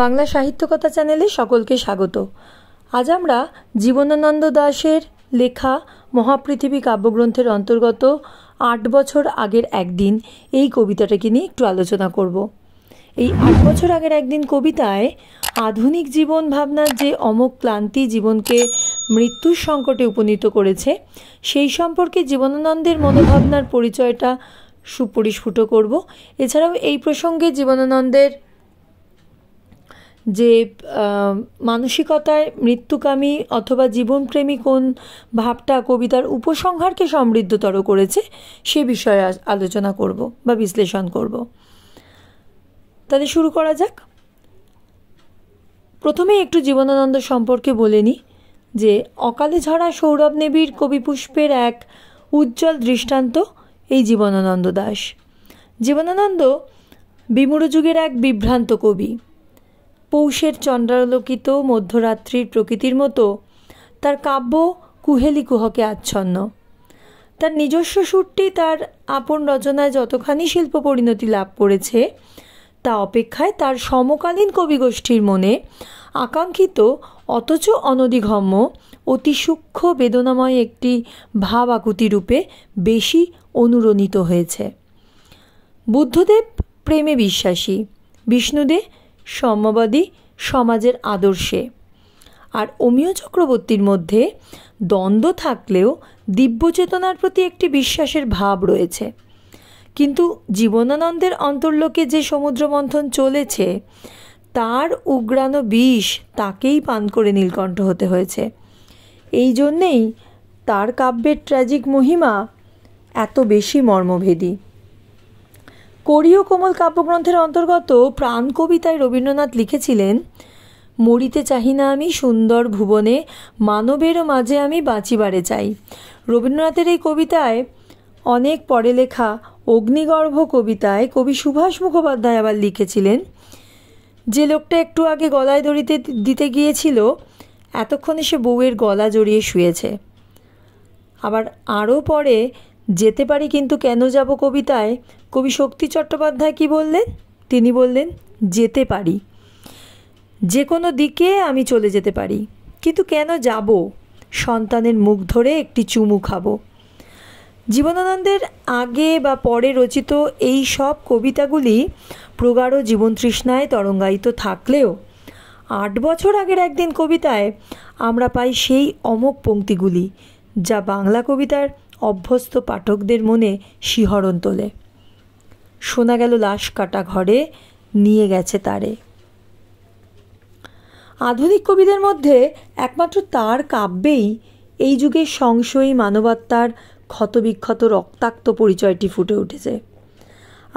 বাংলা সাহিত্যকথা চ্যানেলে সকলকে স্বাগত। আজ আমরা জীবনানন্দ দাশের লেখা মহাপৃথিবী কাব্যগ্রন্থের অন্তর্গত ৮ বছর আগের একদিন এই কবিতাটাকে নিয়ে একটু আলোচনা করব। এই ৮ বছর আগের একদিন কবিতায় আধুনিক জীবন ভাবনার যে অমোঘ ক্লান্তি জীবনকে মৃত্যুর সংকটে উপনীত করেছে, সেই সম্পর্কে জীবনানন্দের মনোভাবনার পরিচয়টা সুপরিস্ফুট করব। এছাড়াও এই প্রসঙ্গে জীবনানন্দের যে মানসিকতায় মৃত্যুকামী অথবা জীবনপ্রেমী কোন ভাবটা কবিতার উপসংহারকে সমৃদ্ধতর করেছে সে বিষয়ে আলোচনা করব বা বিশ্লেষণ করব। তাহলে শুরু করা যাক। প্রথমেই একটু জীবনানন্দ সম্পর্কে বলে নিই যে অকালে ঝরা সৌরভ নেবির কবিপুষ্পের এক উজ্জ্বল দৃষ্টান্ত এই জীবনানন্দ দাশ। জীবনানন্দ বিমূঢ় যুগের এক বিভ্রান্ত কবি। পৌষের চন্দ্রালোকিত মধ্যরাত্রির প্রকৃতির মতো তার কাব্য কুহেলি কুহকে আচ্ছন্ন। তার নিজস্ব সুরটি তার আপন রচনায় যতখানি শিল্প পরিণতি লাভ করেছে তা অপেক্ষায় তার সমকালীন কবিগোষ্ঠীর মনে আকাঙ্ক্ষিত অথচ অনধিগম্য অতি সূক্ষ্ম বেদনাময় একটি ভাব আকুতি রূপে বেশি অনুরণিত হয়েছে। বুদ্ধদেব প্রেমে বিশ্বাসী, বিষ্ণুদেব সাম্যবাদী সমাজের আদর্শে, আর অমিয় চক্রবর্তীর মধ্যে দ্বন্দ্ব থাকলেও দিব্য চেতনার প্রতি একটি বিশ্বাসের ভাব রয়েছে। কিন্তু জীবনানন্দের অন্তর্লোকে যে সমুদ্র মন্থন চলেছে তার উগ্রানো বিষ তাকেই পান করে নীলকণ্ঠ হতে হয়েছে। এই জন্যেই তার কাব্যের ট্র্যাজিক মহিমা এত বেশি মর্মভেদী। কোরীয় কোমল কাব্যগ্রন্থের অন্তর্গত প্রাণ কবিতায় রবীন্দ্রনাথ লিখেছিলেন, মরিতে চাহি না আমি সুন্দর ভুবনে, মানবেরও মাঝে আমি বাঁচিবারে চাই। রবীন্দ্রনাথের এই কবিতায় অনেক পরে লেখা অগ্নিগর্ভ কবিতায় কবি সুভাষ মুখোপাধ্যায় আবার লিখেছিলেন, যে লোকটা একটু আগে গলায় দড়ি দিতে গিয়েছিল এতক্ষণে সে বউয়ের গলা জড়িয়ে শুয়েছে। আবার আরও পরে যেতে পারি কিন্তু কেন যাব কবিতায় কবি শক্তি চট্টোপাধ্যায় কি বললেন? তিনি বললেন, যেতে পারি, যে কোনো দিকে আমি চলে যেতে পারি, কিন্তু কেন যাব? সন্তানের মুখ ধরে একটি চুমু খাবো। জীবনানন্দের আগে বা পরে রচিত এই সব কবিতাগুলি প্রগাঢ় জীবনতৃষ্ণায় তরঙ্গায়িত থাকলেও ৮ বছর আগের একদিন কবিতায় আমরা পাই সেই অমোঘ পংক্তিগুলি যা বাংলা কবিতার অভ্যস্ত পাঠকদের মনে শিহরণ তোলে। শোনা গেল লাশ কাটা ঘরে, নিয়ে গেছে তারে। আধুনিক কবিদের মধ্যে একমাত্র তার কাব্যেই এই যুগের সংশয়ী মানবাত্মার ক্ষতবিক্ষত রক্তাক্ত পরিচয়টি ফুটে উঠেছে।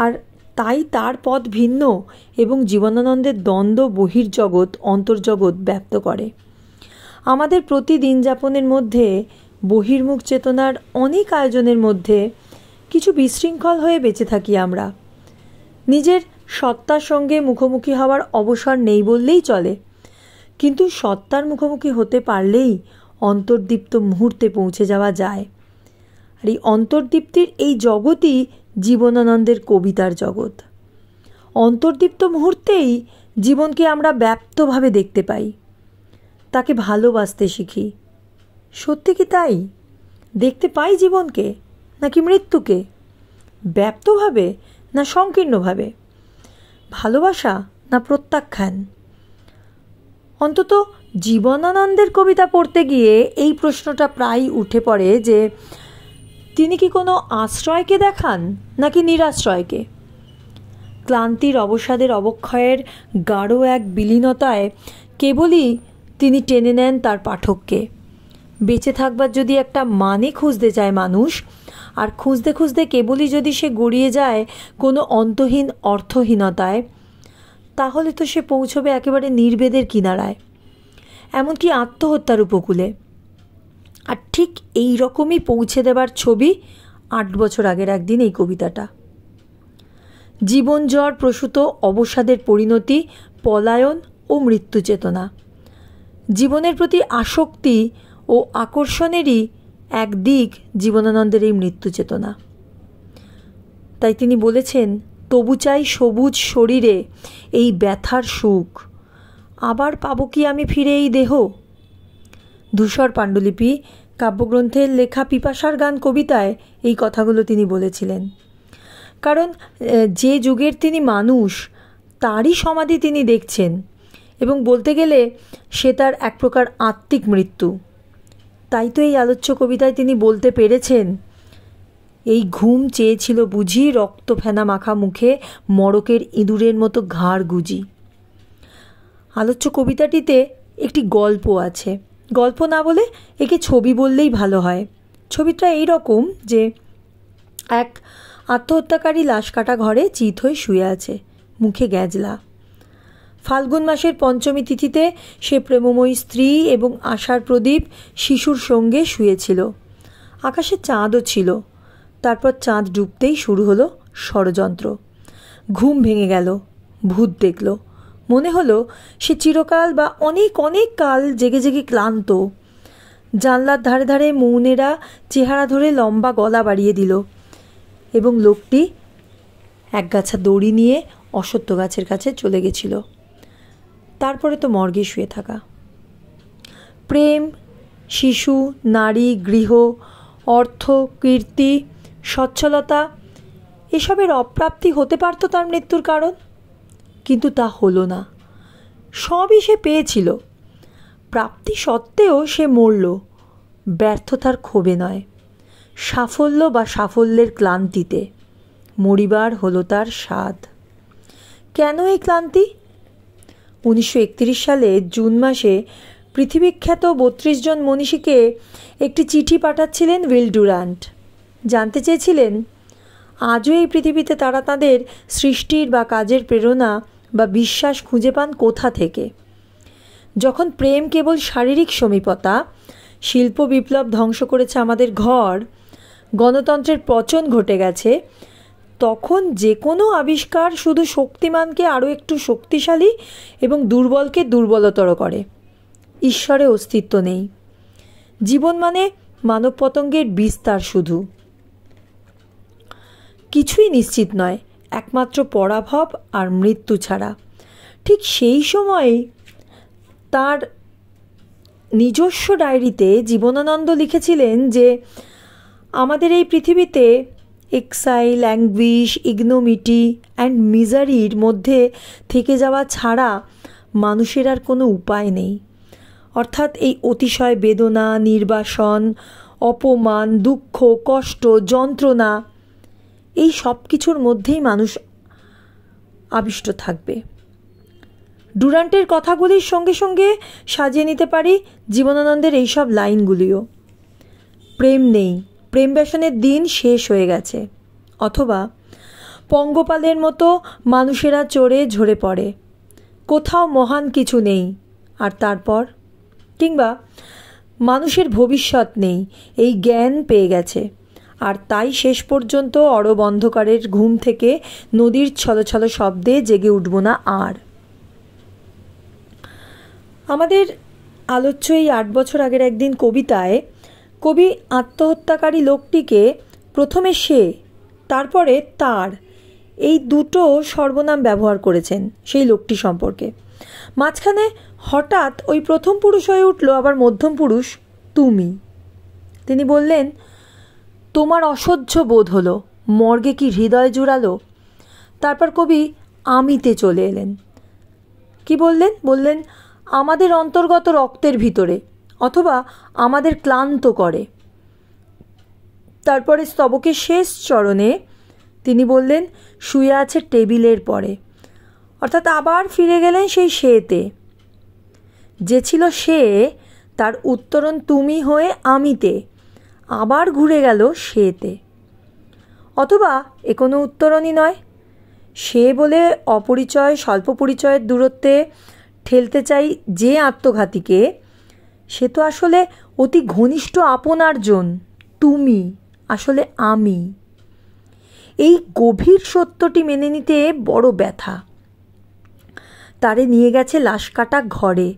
আর তাই তার পথ ভিন্ন এবং জীবনানন্দের দ্বন্দ্ব বহির্জগৎ অন্তর্জগৎ ব্যক্ত করে। আমাদের প্রতিদিন যাপনের মধ্যে বহির্মুখ চেতনার অনেক আয়োজনের মধ্যে কিছু বিশৃঙ্খল হয়ে বেঁচে থাকি আমরা। নিজের সত্তার সঙ্গে মুখোমুখি হওয়ার অবসর নেই বললেই চলে, কিন্তু সত্তার মুখোমুখি হতে পারলেই অন্তর্দীপ্ত মুহূর্তে পৌঁছে যাওয়া যায়। আর এই অন্তর্দীপ্তির এই জগৎই জীবনানন্দের কবিতার জগৎ। অন্তর্দীপ্ত মুহূর্তেই জীবনকে আমরা ব্যাপ্তভাবে দেখতে পাই, তাকে ভালোবাসতে শিখি। সত্যি কি তাই? দেখতে পাই জীবনকে নাকি মৃত্যুকে? ব্যাপ্তভাবে না সংকীর্ণভাবে? ভালোবাসা না প্রত্যাখ্যান? অন্তত জীবনানন্দের কবিতা পড়তে গিয়ে এই প্রশ্নটা প্রায় উঠে পড়ে যে তিনি কি কোনো আশ্রয়কে দেখান নাকি নিরাশ্রয়কে? ক্লান্তির অবসাদের অবক্ষয়ের গাঢ় এক বিলীনতায় কেবলই তিনি টেনে নেন তার পাঠককে। বেঁচে থাকবার যদি একটা মানে খুঁজতে চায় মানুষ, আর খুঁজতে খুঁজতে কেবলই যদি সে গড়িয়ে যায় কোনো অন্তহীন অর্থহীনতায়, তাহলে তো সে পৌঁছবে একেবারে নির্বেদের কিনারায়, এমনকি আত্মহত্যার উপকূলে। আর ঠিক এই রকমই পৌঁছে দেবার ছবি ৮ বছর আগের একদিন এই কবিতাটা। জীবন জ্বর প্রসূত অবসাদের পরিণতি, পলায়ন ও মৃত্যু চেতনা, জীবনের প্রতি আসক্তি ও আকর্ষণেরই এক দিক জীবনানন্দের এই মৃত্যু চেতনা। তাই তিনি বলেছেন, তবু চাই সবুজ শরীরে এই ব্যথার সুখ, আবার পাবো কি আমি ফিরে এই দেহ? ধূসর পাণ্ডুলিপি কাব্যগ্রন্থের লেখা পিপাসার গান কবিতায় এই কথাগুলো তিনি বলেছিলেন। কারণ যে যুগের তিনি মানুষ, তারই সমাধি তিনি দেখছেন, এবং বলতে গেলে সে তার এক প্রকার আত্মিক মৃত্যু। তাই তো এই আলোচ্য কবিতায় তিনি বলতে পেরেছেন, এই ঘুম চেয়েছিল বুঝি রক্ত ফেনা মাখা মুখে মড়কের ইঁদুরের মতো ঘাড় গুজি। আলোচ্য কবিতাটিতে একটি গল্প আছে। গল্প না বলে একে ছবি বললেই ভালো হয়। ছবিটা এই রকম যে এক আত্মহত্যাকারী লাশ কাটা ঘরে চিত হয়ে শুয়ে আছে, মুখে গ্যাজলা। ফাল্গুন মাসের পঞ্চমী তিথিতে সে প্রেমময়ী স্ত্রী এবং আশার প্রদীপ শিশুর সঙ্গে শুয়েছিল। আকাশে চাঁদও ছিল। তারপর চাঁদ ডুবতেই শুরু হলো ষড়যন্ত্র। ঘুম ভেঙে গেল, ভূত দেখল। মনে হলো সে চিরকাল বা অনেক অনেক কাল জেগে জেগে ক্লান্ত। জানলার ধারে ধারে মৌনেরা চেহারা ধরে লম্বা গলা বাড়িয়ে দিল, এবং লোকটি একগাছা দড়ি নিয়ে অশ্বত্থ গাছের কাছে চলে গেছিল। তারপরে তো মর্গে শুয়ে থাকা। প্রেম, শিশু, নারী, গৃহ, অর্থ, কীর্তি, সচ্ছলতা এসবের অপ্রাপ্তি হতে পারত তার মৃত্যুর কারণ, কিন্তু তা হলো না। সবই সে পেয়েছিল। প্রাপ্তি সত্ত্বেও সে মরল, ব্যর্থতার ক্ষোভে নয়, সাফল্য বা সাফল্যের ক্লান্তিতে। মরিবার হলো তার স্বাদ। কেন এই ক্লান্তি? 1931 সালে জুন মাসে পৃথিবীখ্যাত 32 জন মনীষীকে একটি চিঠি পাঠাচ্ছিলেন উইল ডুরান্ট। জানতে চেয়েছিলেন আজও এই পৃথিবীতে তারা তাদের সৃষ্টির বা কাজের প্রেরণা বা বিশ্বাস খুঁজে পান কোথা থেকে। যখন প্রেম কেবল শারীরিক সমীপতা, শিল্প বিপ্লব ধ্বংস করেছে আমাদের ঘর, গণতন্ত্রের পতন ঘটে গেছে, তখন যে কোনো আবিষ্কার শুধু শক্তিমানকে আরও একটু শক্তিশালী এবং দুর্বলকে দুর্বলতর করে। ঈশ্বরে অস্তিত্ব নেই। জীবন মানে মানব পতঙ্গের বিস্তার শুধু। কিছুই নিশ্চিত নয়, একমাত্র পরাভব আর মৃত্যু ছাড়া। ঠিক সেই সময়েই তার নিজস্ব ডায়েরিতে জীবনানন্দ লিখেছিলেন যে আমাদের এই পৃথিবীতে এক্সাইল, অ্যাঙ্গুইশ, ইগনোমিটি অ্যান্ড মিজারির মধ্যে থেকে যাওয়া ছাড়া মানুষের আর কোনো উপায় নেই। অর্থাৎ এই অতিশয় বেদনা, নির্বাসন, অপমান, দুঃখ, কষ্ট, যন্ত্রণা, এই সব কিছুর মধ্যেই মানুষ আবিষ্ট থাকবে। ডুরান্টের কথাগুলির সঙ্গে সঙ্গে সাজিয়ে নিতে পারি জীবনানন্দের এইসব লাইনগুলিও। প্রেম নেই, প্রেম ব্যসনের দিন শেষ হয়ে গেছে। অথবা পঙ্গপালের মতো মানুষেরা চড়ে ঝরে পড়ে, কোথাও মহান কিছু নেই। আর তারপর, কিংবা মানুষের ভবিষ্যৎ নেই, এই জ্ঞান পেয়ে গেছে, আর তাই শেষ পর্যন্ত অরব অন্ধকারের ঘুম থেকে নদীর ছলছল শব্দে জেগে উঠব না আর। আমাদের আলোচ্য এই 8 বছর আগের একদিন কবিতায় কবি আত্মহত্যাকারী লোকটিকে প্রথমে সে, তারপরে তার, এই দুটো সর্বনাম ব্যবহার করেছেন সেই লোকটি সম্পর্কে। মাঝখানে হঠাৎ ওই প্রথম পুরুষ হয়ে উঠল আবার মধ্যম পুরুষ তুমি। তিনি বললেন, তোমার অসহ্য বোধ হলো, মর্গে কি হৃদয় জুড়ালো। তারপর কবি আমিতে চলে এলেন। কি বললেন? বললেন আমাদের অন্তর্গত রক্তের ভিতরে, অথবা আমাদের ক্লান্ত করে। তারপরে স্তবকের শেষ চরণে তিনি বললেন শুয়ে আছে টেবিলের পরে। অর্থাৎ আবার ফিরে গেলেন সেই সেতে। যে ছিল সে, তার উত্তরণ তুমি হয়ে আমিতে, আবার ঘুরে গেল সেতে। অথবা এ কোনো উত্তরণই নয়, সে বলে অপরিচয়, স্বল্প পরিচয়ের দূরত্বে ঠেলতে চাই যে আত্মঘাতীকে, সে তো আসলে অতি ঘনিষ্ঠ আপনারজন। তুমি আসলে আমি। এই গভীর সত্যটি মেনে নিতে বড় ব্যথা। তারে নিয়ে গেছে লাশ কাটা ঘরে,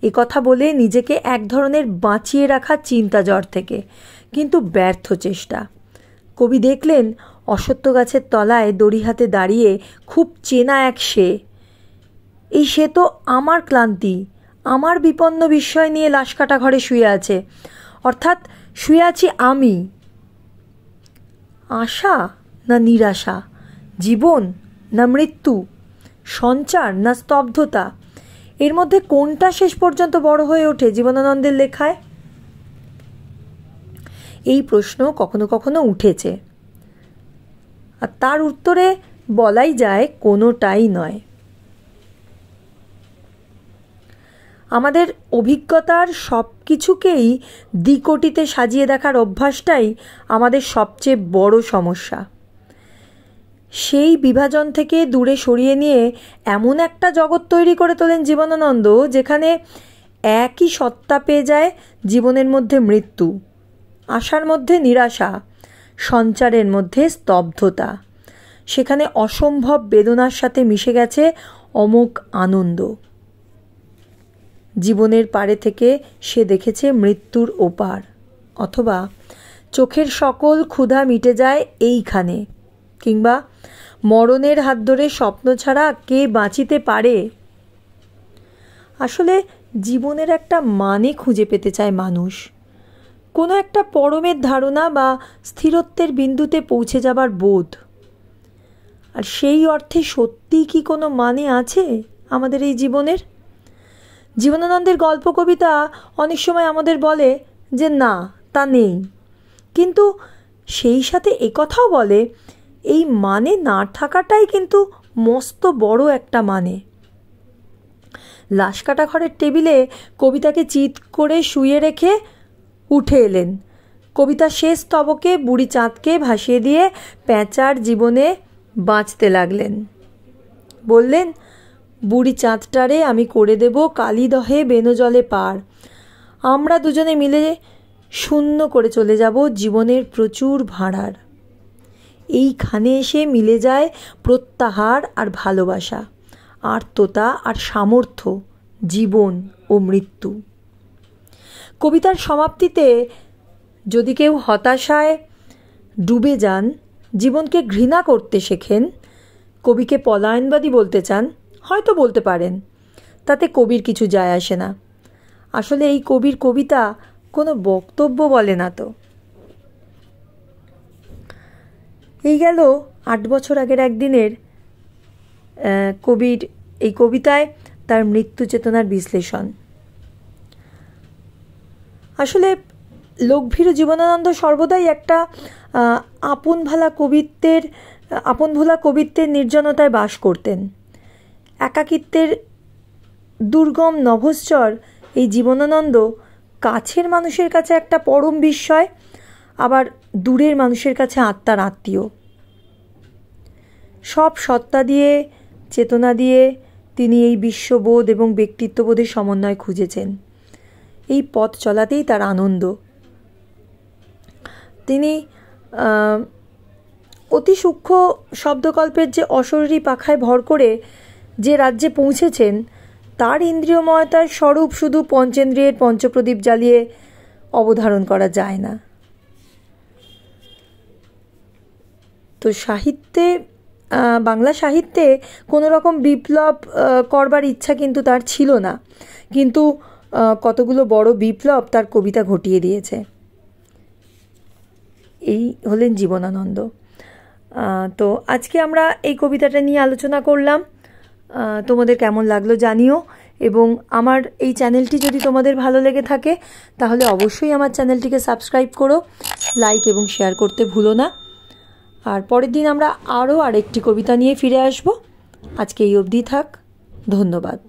এ কথা বলে নিজেকে এক ধরনের বাঁচিয়ে রাখা চিন্তা জ্বর থেকে, কিন্তু ব্যর্থ চেষ্টা। কবি দেখলেন অশ্বত্থ গাছের তলায় দড়ি হাতে দাঁড়িয়ে খুব চেনা এক সে, এই সে তো আমার ক্লান্তি, আমার বিপন্ন বিস্ময় নিয়ে লাশ কাটা ঘরে শুয়ে আছে, অর্থাৎ শুয়ে আছি আমি। আশা না নিরাশা, জীবন না মৃত্যু, সঞ্চার না স্তব্ধতা, এর মধ্যে কোনটা শেষ পর্যন্ত বড় হয়ে ওঠে জীবনানন্দের লেখায়? এই প্রশ্ন কখনো কখনো উঠেছে, আর তার উত্তরে বলাই যায় কোনোটাই নয়। আমাদের অভিজ্ঞতার সব কিছুকেই দ্বিকোটিতে সাজিয়ে দেখার অভ্যাসটাই আমাদের সবচেয়ে বড় সমস্যা। সেই বিভাজন থেকে দূরে সরিয়ে নিয়ে এমন একটা জগৎ তৈরি করে তোলেন জীবনানন্দ, যেখানে একই সত্তা পেয়ে যায় জীবনের মধ্যে মৃত্যু, আশার মধ্যে নিরাশা, সঞ্চারের মধ্যে স্তব্ধতা। সেখানে অসম্ভব বেদনার সাথে মিশে গেছে অমোঘ আনন্দ। জীবনের পাড়ে থেকে সে দেখেছে মৃত্যুর ওপার, অথবা চোখের সকল ক্ষুধা মিটে যায় এইখানে, কিংবা মরণের হাত ধরে স্বপ্ন ছাড়া কে বাঁচিতে পারে। আসলে জীবনের একটা মানে খুঁজে পেতে চায় মানুষ, কোনো একটা পরমের ধারণা বা স্থিরত্বের বিন্দুতে পৌঁছে যাবার বোধ। আর সেই অর্থে সত্যিই কি কোনো মানে আছে আমাদের এই জীবনের? জীবনানন্দের গল্প কবিতা অনেক সময় আমাদের বলে যে না, তা নেই, কিন্তু সেই সাথে একথাও বলে এই মানে না থাকাটাই কিন্তু মস্ত বড় একটা মানে। লাশ কাটা ঘরের টেবিলে কবিতাকে চিৎ করে শুয়ে রেখে উঠে এলেন। কবিতার শেষ স্তবকে বুড়ি চাঁদকে ভাসিয়ে দিয়ে প্যাঁচার জীবনে বাঁচতে লাগলেন। বললেন, বুড়ি চাঁদটারে আমি করে দেব কালিদহে বেনজলে পার। আমরা দুজনে মিলে শূন্য করে চলে যাব জীবনের প্রচুর ভাঁড়ার। এইখানে এসে মিলে যায় প্রত্যাহার আর ভালোবাসা, আর্ততা আর সামর্থ্য, জীবন ও মৃত্যু। কবিতার সমাপ্তিতে যদি কেউ হতাশায় ডুবে যান, জীবনকে ঘৃণা করতে শেখেন, কবিকে পলায়নবাদী বলতে চান, হয়তো বলতে পারেন, তাতে কবির কিছু যায় আসে না। আসলে এই কবির কবিতা কোনো বক্তব্য বলে না তো। এই গেল 8 বছর আগের একদিনের কবির এই কবিতায় তার মৃত্যু চেতনার বিশ্লেষণ। আসলে লোকভীরু জীবনানন্দ সর্বদাই একটা আপনভোলা কবিত্বের নির্জনতায় বাস করতেন। একাকিত্বের দুর্গম নভশ্চর এই জীবনানন্দ কাছের মানুষের কাছে একটা পরম বিস্ময়, আবার দূরের মানুষের কাছে আত্মার আত্মীয়। সব সত্তা দিয়ে, চেতনা দিয়ে তিনি এই বিশ্ববোধ এবং ব্যক্তিত্ববোধের সমন্বয় খুঁজেছেন। এই পথ চলাতেই তার আনন্দ। তিনি অতি সূক্ষ্ম শব্দকল্পের যে অশরীরী পাখায় ভর করে যে রাজ্যে পৌঁছেছেন, তার ইন্দ্রিয়ময়তার স্বরূপ শুধু পঞ্চেন্দ্রিয়ের পঞ্চপ্রদীপ জ্বালিয়ে অবধারণ করা যায় না। তো সাহিত্যে, বাংলা সাহিত্যে কোনো রকম বিপ্লব করবার ইচ্ছা কিন্তু তার ছিল না, কিন্তু কতগুলো বড় বিপ্লব তার কবিতা ঘটিয়ে দিয়েছে। এই হলেন জীবনানন্দ। তো আজকে আমরা এই কবিতাটা নিয়ে আলোচনা করলাম। তোমাদের কেমন লাগলো জানিও, এবং আমার এই চ্যানেলটি যদি তোমাদের ভালো লেগে থাকে তাহলে অবশ্যই আমার চ্যানেলটিকে সাবস্ক্রাইব করো, লাইক এবং শেয়ার করতে ভুলো না। আর পরের দিন আমরা আরও আরেকটি কবিতা নিয়ে ফিরে আসব। আজকে এই অবধি থাক। ধন্যবাদ।